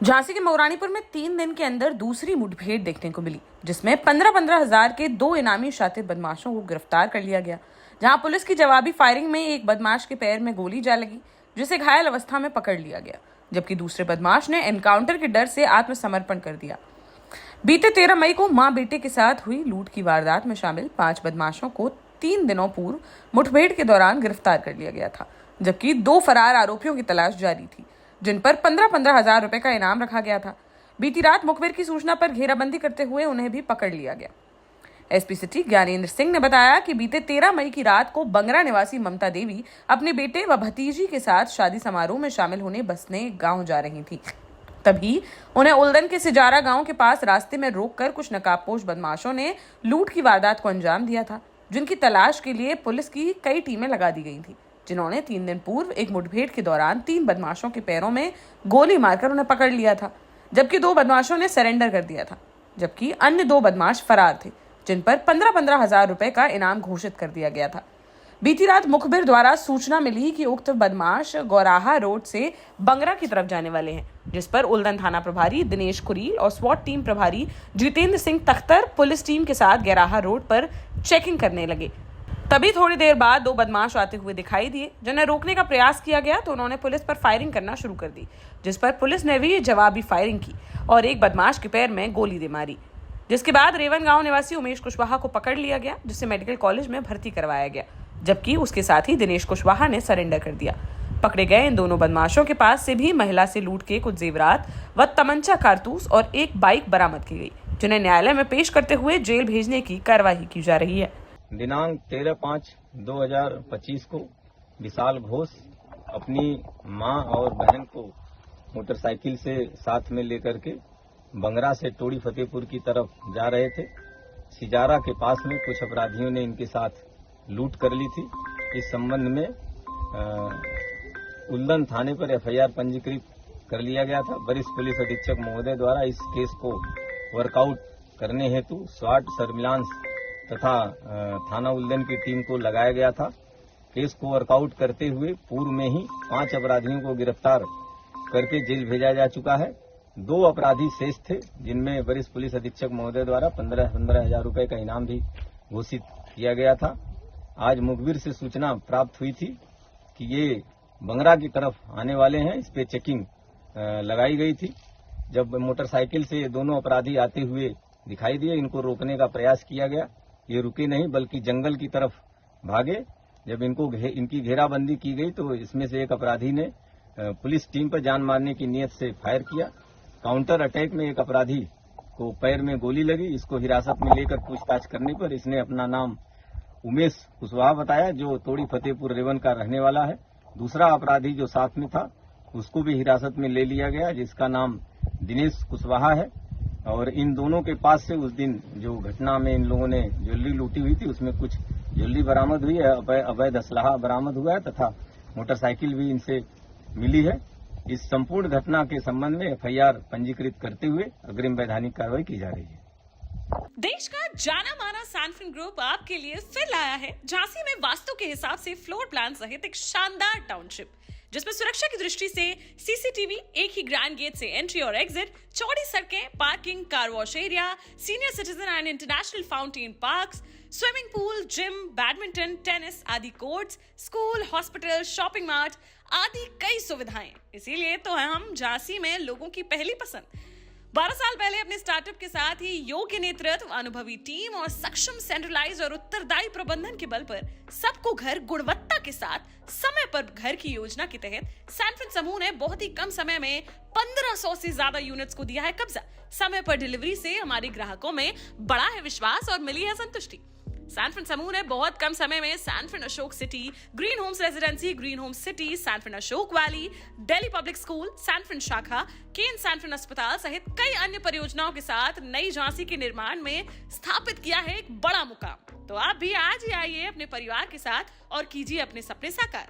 झांसी के मऊरानीपुर में 3 दिन के अंदर दूसरी मुठभेड़ देखने को मिली, जिसमें 15-15 हजार के 2 इनामी शातिर बदमाशों को गिरफ्तार कर लिया गया। जहां पुलिस की जवाबी फायरिंग में एक बदमाश के पैर में गोली जा लगी, जिसे घायल अवस्था में पकड़ लिया गया, जबकि दूसरे बदमाश ने एनकाउंटर के डर से आत्मसमर्पण कर दिया। बीते 13 मई को मां बेटे के साथ हुई लूट की वारदात में शामिल 5 बदमाशों को 3 दिनों पूर्व मुठभेड़ के दौरान गिरफ्तार कर लिया गया था, जबकि 2 फरार आरोपियों की तलाश जारी थी, जिन पर 15-15 हजार रुपए का इनाम रखा गया था। बीती रात मुखबिर की सूचना पर घेराबंदी करते हुए उन्हें भी पकड़ लिया गया। एसपी सिटी ज्ञानेंद्र सिंह ने बताया कि बीते 13 मई की रात को बंगरा निवासी ममता देवी अपने बेटे व भतीजी के साथ शादी समारोह में शामिल होने बसने गांव जा रही थी। तभी उन्हें उल्दन के सिजारा गांव के पास रास्ते में रोककर कुछ नकाबपोश बदमाशों ने लूट की वारदात को अंजाम दिया था, जिनकी तलाश के लिए पुलिस की कई टीमें लगा दी गई थी, जिन्होंने 3 दिन पूर्व एक मुठभेड़ के दौरान 3 बदमाशों के पैरों में गोली मारकर उन्हें पकड़ लिया था, जबकि 2 बदमाशों ने सरेंडर कर दिया था, जबकि अन्य 2 बदमाश फरार थे, जिन पर 15-15 हजार रुपए का इनाम घोषित कर दिया गया था। बीती रात मुखबिर द्वारा सूचना मिली कि उक्त बदमाश गौराहा रोड से बंगरा की तरफ जाने वाले हैं, जिस पर उल्दन थाना प्रभारी दिनेश कुरील और स्वॉट टीम प्रभारी जितेंद्र सिंह तख्तर पुलिस टीम के साथ गौराहा रोड पर चेकिंग करने लगे। तभी थोड़ी देर बाद 2 बदमाश आते हुए दिखाई दिए, जिन्हें रोकने का प्रयास किया गया तो उन्होंने पुलिस पर फायरिंग करना शुरू कर दी, जिस पर पुलिस ने भी जवाबी फायरिंग की और एक बदमाश के पैर में गोली दे मारी, जिसके बाद रेवन गांव निवासी उमेश कुशवाहा को पकड़ लिया गया, जिसे मेडिकल कॉलेज में भर्ती करवाया गया, जबकि उसके साथ ही दिनेश कुशवाहा ने सरेंडर कर दिया। पकड़े गए इन दोनों बदमाशों के पास से भी महिला से लूट के कुछ जेवरात व तमंचा कारतूस और एक बाइक बरामद की गई, जिन्हें न्यायालय में पेश करते हुए जेल भेजने की कार्रवाई की जा रही है। दिनांक 13/5/2025 को विशाल घोष अपनी मां और बहन को मोटरसाइकिल से साथ में लेकर के बंगरा से टोड़ी फतेहपुर की तरफ जा रहे थे। सिजारा के पास में कुछ अपराधियों ने इनके साथ लूट कर ली थी। इस संबंध में उल्दन थाने पर एफआईआर पंजीकृत कर लिया गया था। वरिष्ठ पुलिस अधीक्षक महोदय द्वारा इस केस को वर्कआउट करने हेतु स्वाट सर्विलांस तथा थाना उल्दन की टीम को लगाया गया था। केस को वर्कआउट करते हुए पूर्व में ही 5 अपराधियों को गिरफ्तार करके जेल भेजा जा चुका है। 2 अपराधी शेष थे, जिनमें वरिष्ठ पुलिस अधीक्षक महोदय द्वारा 15-15 हजार रुपए का इनाम भी घोषित किया गया था। आज मुखबिर से सूचना प्राप्त हुई थी कि ये बंगरा की तरफ आने वाले हैं। इस पे चेकिंग लगाई गई थी। जब मोटरसाइकिल से दोनों अपराधी आते हुए दिखाई दिए, इनको रोकने का प्रयास किया गया। ये रुके नहीं, बल्कि जंगल की तरफ भागे। जब इनकी घेराबंदी की गई तो इसमें से एक अपराधी ने पुलिस टीम पर जान मारने की नीयत से फायर किया। काउंटर अटैक में एक अपराधी को पैर में गोली लगी। इसको हिरासत में लेकर पूछताछ करने पर इसने अपना नाम उमेश कुशवाहा बताया, जो तोड़ी फतेहपुर रेवन का रहने वाला है। दूसरा अपराधी जो साथ में था, उसको भी हिरासत में ले लिया गया, जिसका नाम दिनेश कुशवाहा है। और इन दोनों के पास से उस दिन जो घटना में इन लोगों ने ज्वेलरी लूटी हुई थी, उसमें कुछ ज्वेलरी बरामद हुई है, अवैध असलाहा बरामद हुआ है तथा मोटरसाइकिल भी इनसे मिली है। इस संपूर्ण घटना के संबंध में एफआईआर पंजीकृत करते हुए अग्रिम वैधानिक कार्रवाई की जा रही है। देश का जाना माना सैनफिन ग्रुप आपके लिए फिर लाया है झांसी में वास्तु के हिसाब से फ्लोर प्लान सहित एक शानदार टाउनशिप, जिसमें सुरक्षा की दृष्टि से सीसीटीवी, एक ही ग्रैंड गेट से एंट्री और एग्जिट, चौड़ी सड़कें, parking, car wash area, senior citizen and international fountain parks, swimming pool, gym, badminton, tennis आदि courts, school, hospital, shopping mart आदि कई सुविधाएं। इसीलिए तो हम झांसी में लोगों की पहली पसंद। 12 साल पहले अपने स्टार्टअप के साथ ही योग्य नेतृत्व, अनुभवी टीम और सक्षम सेंट्रलाइज और उत्तरदायी प्रबंधन के बल पर सबको घर गुणवत्ता के साथ समय पर घर की योजना के तहत सैनफिन समूह ने बहुत ही कम समय में 1500 से ज्यादा यूनिट्स को दिया है कब्जा। समय पर डिलीवरी से हमारे ग्राहकों में बड़ा है विश्वास और मिली है संतुष्टि। सैनफिन समूह ने बहुत कम समय में Sanfin Ashok city, green homes residency, green homes city, Sanfin Ashok valley, Delhi public school, Sanfin शाखा, केन सैनफिन अस्पताल सहित कई अन्य परियोजनाओं के साथ नई झांसी के निर्माण में स्थापित किया है एक बड़ा मुकाम। तो आप भी आज ही आइए अपने परिवार के साथ और कीजिए अपने सपने साकार।